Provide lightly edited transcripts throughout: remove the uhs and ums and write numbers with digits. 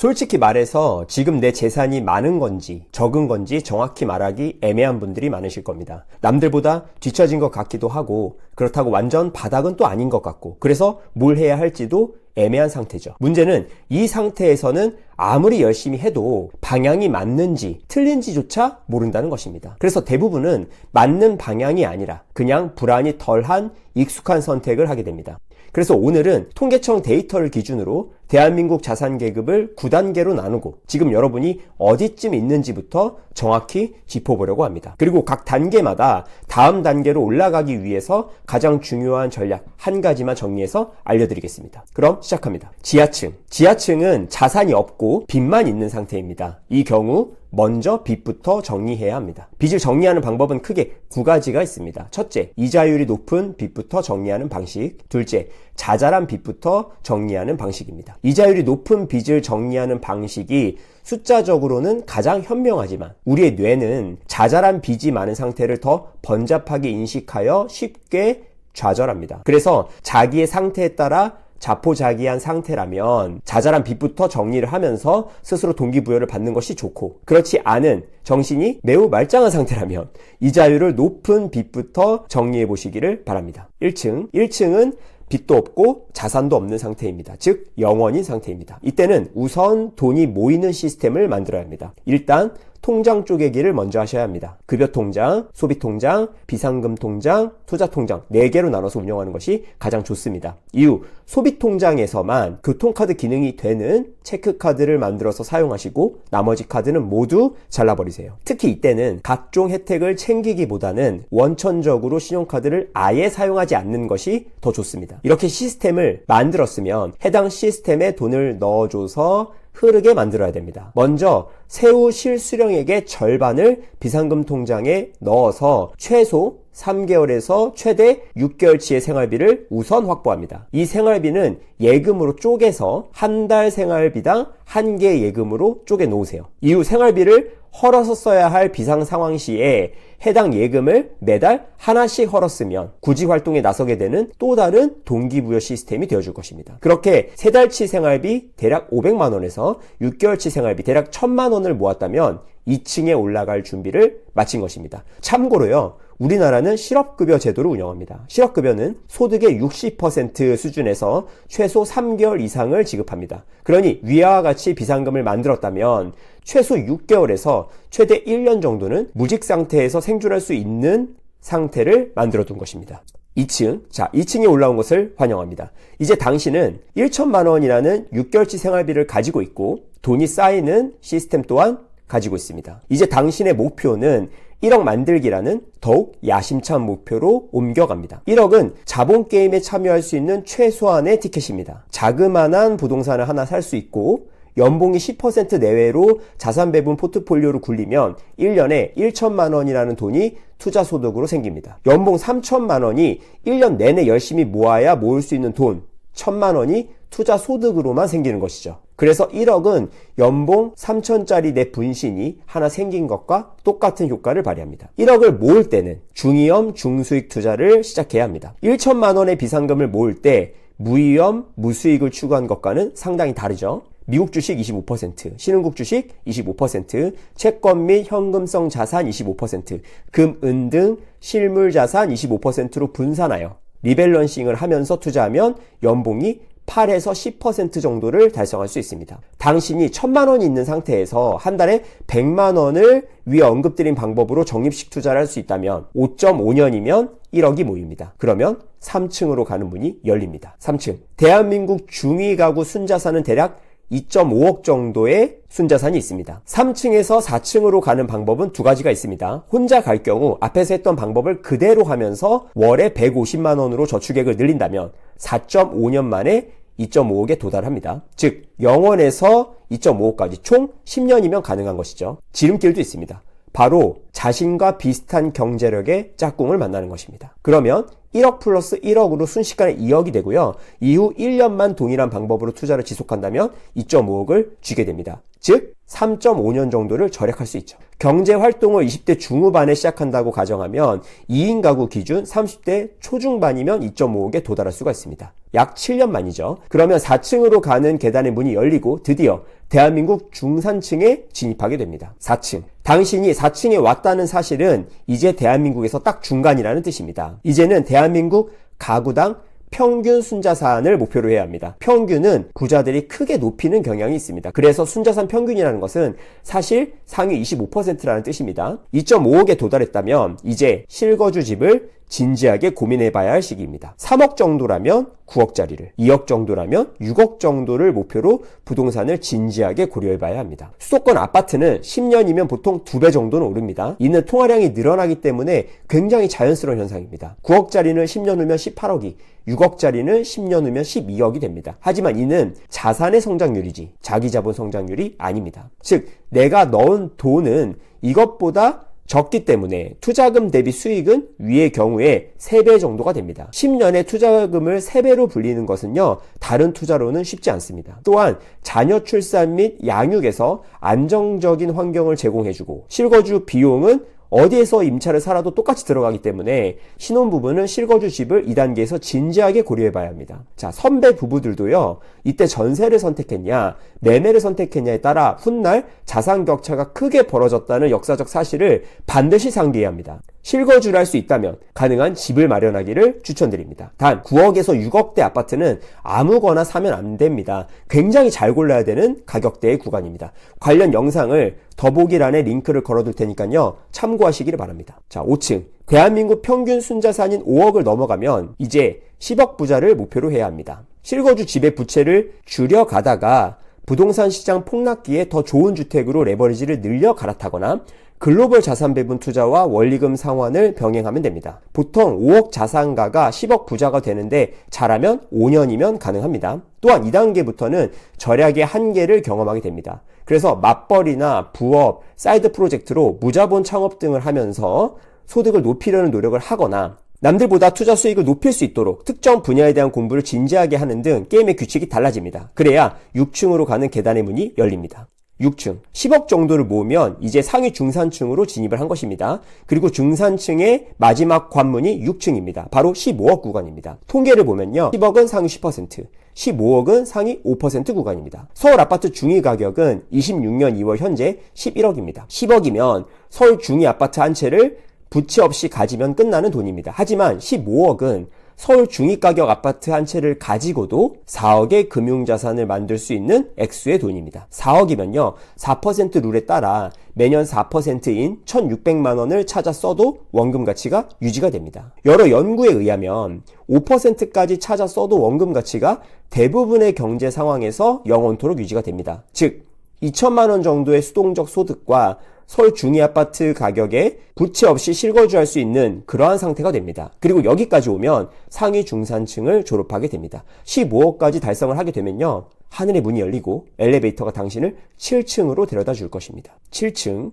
솔직히 말해서 지금 내 재산이 많은 건지 적은 건지 정확히 말하기 애매한 분들이 많으실 겁니다. 남들보다 뒤처진 것 같기도 하고 그렇다고 완전 바닥은 또 아닌 것 같고 그래서 뭘 해야 할지도 애매한 상태죠. 문제는 이 상태에서는 아무리 열심히 해도 방향이 맞는지 틀린지조차 모른다는 것입니다. 그래서 대부분은 맞는 방향이 아니라 그냥 불안이 덜한 익숙한 선택을 하게 됩니다. 그래서 오늘은 통계청 데이터를 기준으로 대한민국 자산 계급을 9단계로 나누고 지금 여러분이 어디쯤 있는지부터 정확히 짚어보려고 합니다. 그리고 각 단계마다 다음 단계로 올라가기 위해서 가장 중요한 전략 한 가지만 정리해서 알려드리겠습니다. 그럼 시작합니다. 지하층. 지하층은 자산이 없고 빚만 있는 상태입니다. 이 경우 먼저 빚부터 정리해야 합니다. 빚을 정리하는 방법은 크게 두 가지가 있습니다. 첫째, 이자율이 높은 빚부터 정리하는 방식. 둘째, 자잘한 빚부터 정리하는 방식입니다. 이자율이 높은 빚을 정리하는 방식이 숫자적으로는 가장 현명하지만 우리의 뇌는 자잘한 빚이 많은 상태를 더 번잡하게 인식하여 쉽게 좌절합니다. 그래서 자기의 상태에 따라 자포자기한 상태라면 자잘한 빚부터 정리를 하면서 스스로 동기부여를 받는 것이 좋고, 그렇지 않은 정신이 매우 말짱한 상태라면 이자율을 높은 빚부터 정리해 보시기를 바랍니다. 1층은 빚도 없고 자산도 없는 상태입니다. 즉 영원인 상태입니다. 이때는 우선 돈이 모이는 시스템을 만들어야 합니다. 일단 통장 쪼개기를 먼저 하셔야 합니다. 급여통장, 소비통장, 비상금통장, 투자통장 4개로 나눠서 운영하는 것이 가장 좋습니다. 이후 소비통장에서만 교통카드 기능이 되는 체크카드를 만들어서 사용하시고 나머지 카드는 모두 잘라버리세요. 특히 이때는 각종 혜택을 챙기기보다는 원천적으로 신용카드를 아예 사용하지 않는 것이 더 좋습니다. 이렇게 시스템을 만들었으면 해당 시스템에 돈을 넣어줘서 흐르게 만들어야 됩니다. 먼저 세후 실수령액의 절반을 비상금 통장에 넣어서 최소 3개월에서 최대 6개월치의 생활비를 우선 확보합니다. 이 생활비는 예금으로 쪼개서 한 달 생활비당 1개 예금으로 쪼개 놓으세요. 이후 생활비를 헐어서 써야 할 비상 상황 시에 해당 예금을 매달 하나씩 헐었으면 구직 활동에 나서게 되는 또 다른 동기부여 시스템이 되어줄 것입니다. 그렇게 3달치 생활비 대략 500만 원에서 6개월치 생활비 대략 1000만 원을 모았다면 2층에 올라갈 준비를 마친 것입니다. 참고로요, 우리나라는 실업급여 제도를 운영합니다. 실업급여는 소득의 60% 수준에서 최소 3개월 이상을 지급합니다. 그러니 위와 같이 비상금을 만들었다면 최소 6개월에서 최대 1년 정도는 무직 상태에서 생존할 수 있는 상태를 만들어둔 것입니다. 2층. 자, 2층에 올라온 것을 환영합니다. 이제 당신은 1천만 원이라는 6개월치 생활비를 가지고 있고 돈이 쌓이는 시스템 또한 가지고 있습니다. 이제 당신의 목표는 1억 만들기라는 더욱 야심찬 목표로 옮겨갑니다. 1억은 자본게임에 참여할 수 있는 최소한의 티켓입니다. 자그마한 부동산을 하나 살 수 있고 연봉이 10% 내외로 자산 배분 포트폴리오로 굴리면 1년에 1천만 원이라는 돈이 투자 소득으로 생깁니다. 연봉 3천만 원이 1년 내내 열심히 모아야 모을 수 있는 돈 1천만 원이 투자 소득으로만 생기는 것이죠. 그래서 1억은 연봉 3천짜리 내 분신이 하나 생긴 것과 똑같은 효과를 발휘합니다. 1억을 모을 때는 중위험, 중수익 투자를 시작해야 합니다. 1천만 원의 비상금을 모을 때 무위험, 무수익을 추구한 것과는 상당히 다르죠. 미국 주식 25%, 신흥국 주식 25%, 채권 및 현금성 자산 25%, 금, 은 등 실물 자산 25%로 분산하여 리밸런싱을 하면서 투자하면 연봉이 8에서 10% 정도를 달성할 수 있습니다. 당신이 1000만 원이 있는 상태에서 한 달에 100만 원을 위에 언급드린 방법으로 적립식 투자를 할 수 있다면 5.5년이면 1억이 모입니다. 그러면 3층으로 가는 문이 열립니다. 3층. 대한민국 중위 가구 순자산은 대략 2.5억 정도의 순자산이 있습니다. 3층에서 4층으로 가는 방법은 두 가지가 있습니다. 혼자 갈 경우 앞에서 했던 방법을 그대로 하면서 월에 150만 원으로 저축액을 늘린다면 4.5년 만에 2.5억에 도달합니다. 즉 0원에서 2.5억까지 총 10년이면 가능한 것이죠. 지름길도 있습니다. 바로 자신과 비슷한 경제력의 짝꿍을 만나는 것입니다. 그러면 1억 플러스 1억으로 순식간에 2억이 되고요. 이후 1년만 동일한 방법으로 투자를 지속한다면 2.5억을 쥐게 됩니다. 즉 3.5년 정도를 절약할 수 있죠. 경제 활동을 20대 중후반에 시작한다고 가정하면 2인 가구 기준 30대 초중반이면 2.5억에 도달할 수가 있습니다. 약 7년 만이죠. 그러면 4층으로 가는 계단의 문이 열리고 드디어 대한민국 중산층에 진입하게 됩니다. 4층. 당신이 4층에 왔다는 사실은 이제 대한민국에서 딱 중간이라는 뜻입니다. 이제는 대한민국 가구당 평균 순자산을 목표로 해야 합니다. 평균은 부자들이 크게 높이는 경향이 있습니다. 그래서 순자산 평균이라는 것은 사실 상위 25%라는 뜻입니다. 2.5억에 도달했다면 이제 실거주 집을 진지하게 고민해봐야 할 시기입니다. 3억 정도라면 9억짜리를, 2억 정도라면 6억 정도를 목표로 부동산을 진지하게 고려해봐야 합니다. 수도권 아파트는 10년이면 보통 2배 정도는 오릅니다. 이는 통화량이 늘어나기 때문에 굉장히 자연스러운 현상입니다. 9억짜리는 10년 후면 18억이, 6억짜리는 10년 후면 12억이 됩니다. 하지만 이는 자산의 성장률이지 자기자본 성장률이 아닙니다. 즉 내가 넣은 돈은 이것보다 적기 때문에 투자금 대비 수익은 위의 경우에 3배 정도가 됩니다. 10년의 투자금을 3배로 불리는 것은요, 다른 투자로는 쉽지 않습니다. 또한 자녀 출산 및 양육에서 안정적인 환경을 제공해주고 실거주 비용은 어디에서 임차를 살아도 똑같이 들어가기 때문에 신혼부부는 실거주 집을 2단계에서 진지하게 고려해봐야 합니다. 자, 선배 부부들도요, 이때 전세를 선택했냐 매매를 선택했냐에 따라 훗날 자산 격차가 크게 벌어졌다는 역사적 사실을 반드시 상기해야 합니다. 실거주를 할 수 있다면 가능한 집을 마련하기를 추천드립니다. 단 9억에서 6억대 아파트는 아무거나 사면 안 됩니다. 굉장히 잘 골라야 되는 가격대의 구간입니다. 관련 영상을 더보기란에 링크를 걸어둘 테니까요, 참고하시기를 바랍니다. 자, 5층. 대한민국 평균 순자산인 5억을 넘어가면 이제 10억 부자를 목표로 해야 합니다. 실거주 집의 부채를 줄여가다가 부동산 시장 폭락기에 더 좋은 주택으로 레버리지를 늘려 갈아타거나 글로벌 자산 배분 투자와 원리금 상환을 병행하면 됩니다. 보통 5억 자산가가 10억 부자가 되는데 잘하면 5년이면 가능합니다. 또한 2단계부터는 절약의 한계를 경험하게 됩니다. 그래서 맞벌이나 부업, 사이드 프로젝트로 무자본 창업 등을 하면서 소득을 높이려는 노력을 하거나 남들보다 투자 수익을 높일 수 있도록 특정 분야에 대한 공부를 진지하게 하는 등 게임의 규칙이 달라집니다. 그래야 6층으로 가는 계단의 문이 열립니다. 6층, 10억 정도를 모으면 이제 상위 중산층으로 진입을 한 것입니다. 그리고 중산층의 마지막 관문이 6층입니다. 바로 15억 구간입니다. 통계를 보면요, 10억은 상위 10%, 15억은 상위 5% 구간입니다. 서울 아파트 중위 가격은 26년 2월 현재 11억입니다. 10억이면 서울 중위 아파트 한 채를 부채 없이 가지면 끝나는 돈입니다. 하지만 15억은 서울 중위가격 아파트 한 채를 가지고도 4억의 금융자산을 만들 수 있는 액수의 돈입니다. 4억이면요, 4% 룰에 따라 매년 4%인 1,600만 원을 찾아 써도 원금 가치가 유지가 됩니다. 여러 연구에 의하면 5%까지 찾아 써도 원금 가치가 대부분의 경제 상황에서 영원토록 유지가 됩니다. 즉 2천만 원 정도의 수동적 소득과 서울 중위 아파트 가격에 부채 없이 실거주할 수 있는 그러한 상태가 됩니다. 그리고 여기까지 오면 상위 중산층을 졸업하게 됩니다. 15억까지 달성을 하게 되면요, 하늘의 문이 열리고 엘리베이터가 당신을 7층으로 데려다 줄 것입니다. 7층.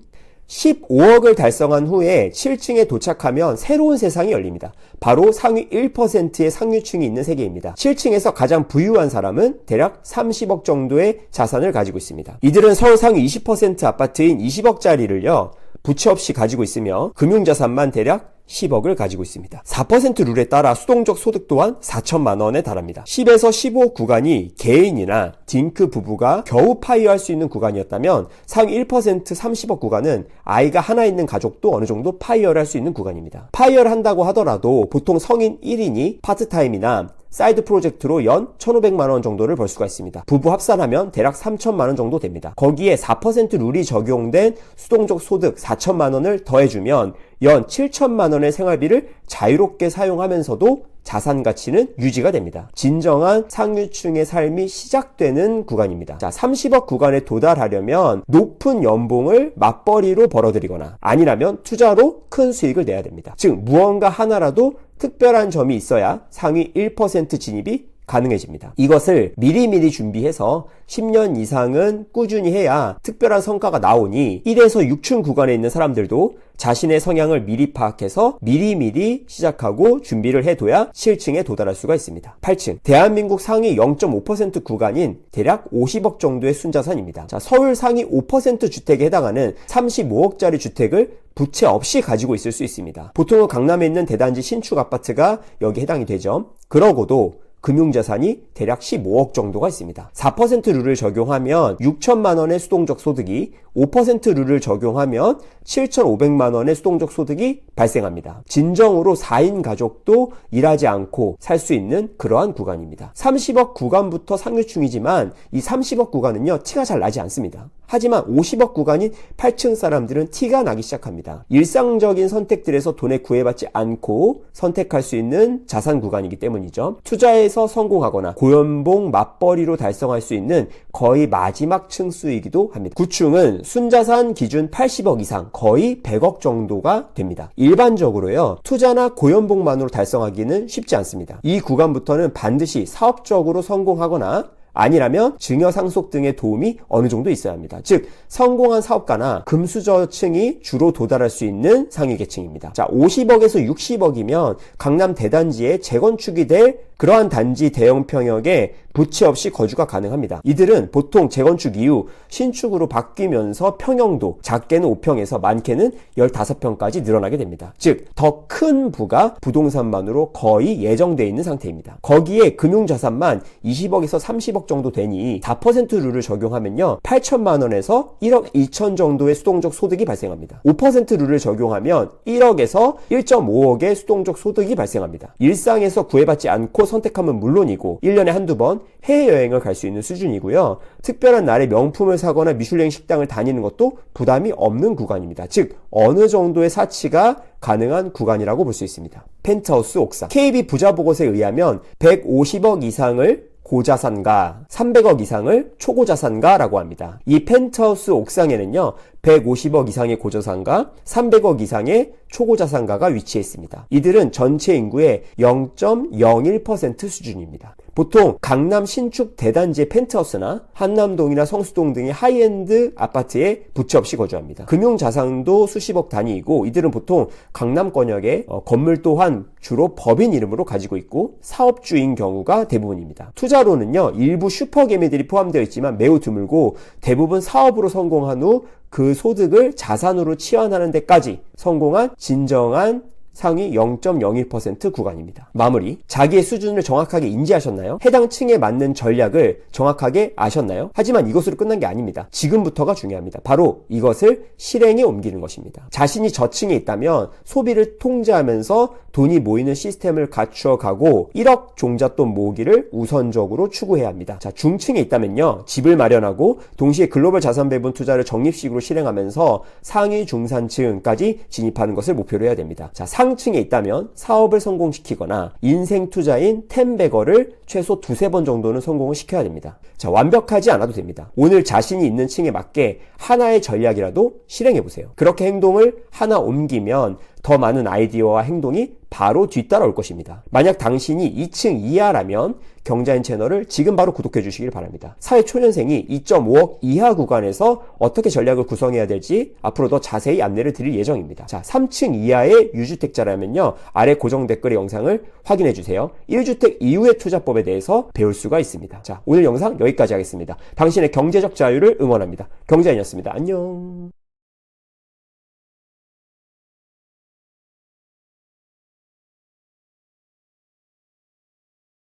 15억을 달성한 후에 7층에 도착하면 새로운 세상이 열립니다. 바로 상위 1%의 상류층이 있는 세계입니다. 7층에서 가장 부유한 사람은 대략 30억 정도의 자산을 가지고 있습니다. 이들은 서울 상위 20% 아파트인 20억짜리를요, 부채 없이 가지고 있으며 금융자산만 대략 10억을 가지고 있습니다. 4% 룰에 따라 수동적 소득 또한 4천만 원에 달합니다. 10에서 15억 구간이 개인이나 딩크 부부가 겨우 파이어할 수 있는 구간이었다면 상위 1% 30억 구간은 아이가 하나 있는 가족도 어느 정도 파이어를 할 수 있는 구간입니다. 파이어를 한다고 하더라도 보통 성인 1인이 파트타임이나 사이드 프로젝트로 연 1,500만 원 정도를 벌 수가 있습니다. 부부 합산하면 대략 3천만 원 정도 됩니다. 거기에 4% 룰이 적용된 수동적 소득 4천만 원을 더해주면 연 7천만 원의 생활비를 자유롭게 사용하면서도 자산 가치는 유지가 됩니다. 진정한 상류층의 삶이 시작되는 구간입니다. 자, 30억 구간에 도달하려면 높은 연봉을 맞벌이로 벌어들이거나 아니라면 투자로 큰 수익을 내야 됩니다. 즉 무언가 하나라도 특별한 점이 있어야 상위 1% 진입이 가능해집니다. 이것을 미리미리 준비해서 10년 이상은 꾸준히 해야 특별한 성과가 나오니 1에서 6층 구간에 있는 사람들도 자신의 성향을 미리 파악해서 미리미리 시작하고 준비를 해둬야 7층에 도달할 수가 있습니다. 8층, 대한민국 상위 0.5% 구간인 대략 50억 정도의 순자산입니다. 자, 서울 상위 5% 주택에 해당하는 35억짜리 주택을 부채 없이 가지고 있을 수 있습니다. 보통은 강남에 있는 대단지 신축 아파트가 여기 해당이 되죠. 그러고도 금융자산이 대략 15억 정도가 있습니다. 4% 룰을 적용하면 6천만 원의 수동적 소득이, 5% 룰을 적용하면 7,500만 원의 수동적 소득이 발생합니다. 진정으로 4인 가족도 일하지 않고 살 수 있는 그러한 구간입니다. 30억 구간부터 상류층이지만 이 30억 구간은요, 티가 잘 나지 않습니다. 하지만 50억 구간인 8층 사람들은 티가 나기 시작합니다. 일상적인 선택들에서 돈에 구애받지 않고 선택할 수 있는 자산 구간이기 때문이죠. 투자에서 성공하거나 고연봉 맞벌이로 달성할 수 있는 거의 마지막 층수이기도 합니다. 9층은 순자산 기준 80억 이상, 거의 100억 정도가 됩니다. 일반적으로요, 투자나 고연봉만으로 달성하기는 쉽지 않습니다. 이 구간부터는 반드시 사업적으로 성공하거나 아니라면 증여 상속 등의 도움이 어느 정도 있어야 합니다. 즉, 성공한 사업가나 금수저층이 주로 도달할 수 있는 상위 계층입니다. 자, 50억에서 60억이면 강남 대단지에 재건축이 될 그러한 단지 대형 평역에 부채 없이 거주가 가능합니다. 이들은 보통 재건축 이후 신축으로 바뀌면서 평형도 작게는 5평에서 많게는 15평까지 늘어나게 됩니다. 즉, 더 큰 부가 부동산만으로 거의 예정되어 있는 상태입니다. 거기에 금융자산만 20억에서 30억 정도 되니 4% 룰을 적용하면요, 8천만 원에서 1억 2천 정도의 수동적 소득이 발생합니다. 5% 룰을 적용하면 1억에서 1.5억의 수동적 소득이 발생합니다. 일상에서 구애받지 않고 선택하면 물론이고 1년에 한두 번 해외여행을 갈 수 있는 수준이고요. 특별한 날에 명품을 사거나 미슐랭 식당을 다니는 것도 부담이 없는 구간입니다. 즉, 어느 정도의 사치가 가능한 구간이라고 볼 수 있습니다. 펜트하우스 옥상. KB 부자보고서에 의하면 150억 이상을 고자산가, 300억 이상을 초고자산가라고 합니다. 이 펜트하우스 옥상에는요, 150억 이상의 고자산가, 300억 이상의 초고자산가가 위치해 있습니다. 이들은 전체 인구의 0.01% 수준입니다. 보통 강남 신축 대단지의 펜트하우스나 한남동이나 성수동 등의 하이엔드 아파트에 부채 없이 거주합니다. 금융자산도 수십억 단위이고 이들은 보통 강남권역에 건물 또한 주로 법인 이름으로 가지고 있고 사업주인 경우가 대부분입니다. 투자로는요, 일부 슈퍼개미들이 포함되어 있지만 매우 드물고 대부분 사업으로 성공한 후 그 소득을 자산으로 치환하는 데까지 성공한 진정한 상위 0.01% 구간입니다. 마무리. 자기의 수준을 정확하게 인지하셨나요? 해당 층에 맞는 전략을 정확하게 아셨나요? 하지만 이것으로 끝난 게 아닙니다. 지금부터가 중요합니다. 바로 이것을 실행에 옮기는 것입니다. 자신이 저층에 있다면 소비를 통제하면서 돈이 모이는 시스템을 갖추어가고 1억 종잣돈 모으기를 우선적으로 추구해야 합니다. 자, 중층에 있다면요, 집을 마련하고 동시에 글로벌 자산 배분 투자를 적립식으로 실행하면서 상위 중산층까지 진입하는 것을 목표로 해야 됩니다. 자, 상층에 있다면 사업을 성공시키거나 인생 투자인 10배거를 최소 2-3번 정도는 성공을 시켜야 됩니다. 자, 완벽하지 않아도 됩니다. 오늘 자신이 있는 층에 맞게 하나의 전략이라도 실행해보세요. 그렇게 행동을 하나 옮기면 더 많은 아이디어와 행동이 바로 뒤따라올 것입니다. 만약 당신이 2층 이하라면 경자인 채널을 지금 바로 구독해 주시길 바랍니다. 사회 초년생이 2.5억 이하 구간에서 어떻게 전략을 구성해야 될지 앞으로 더 자세히 안내를 드릴 예정입니다. 자, 3층 이하의 유주택자라면요, 아래 고정 댓글의 영상을 확인해 주세요. 1주택 이후의 투자법에 대해서 배울 수가 있습니다. 자, 오늘 영상 여기까지 하겠습니다. 당신의 경제적 자유를 응원합니다. 경자인이었습니다. 안녕.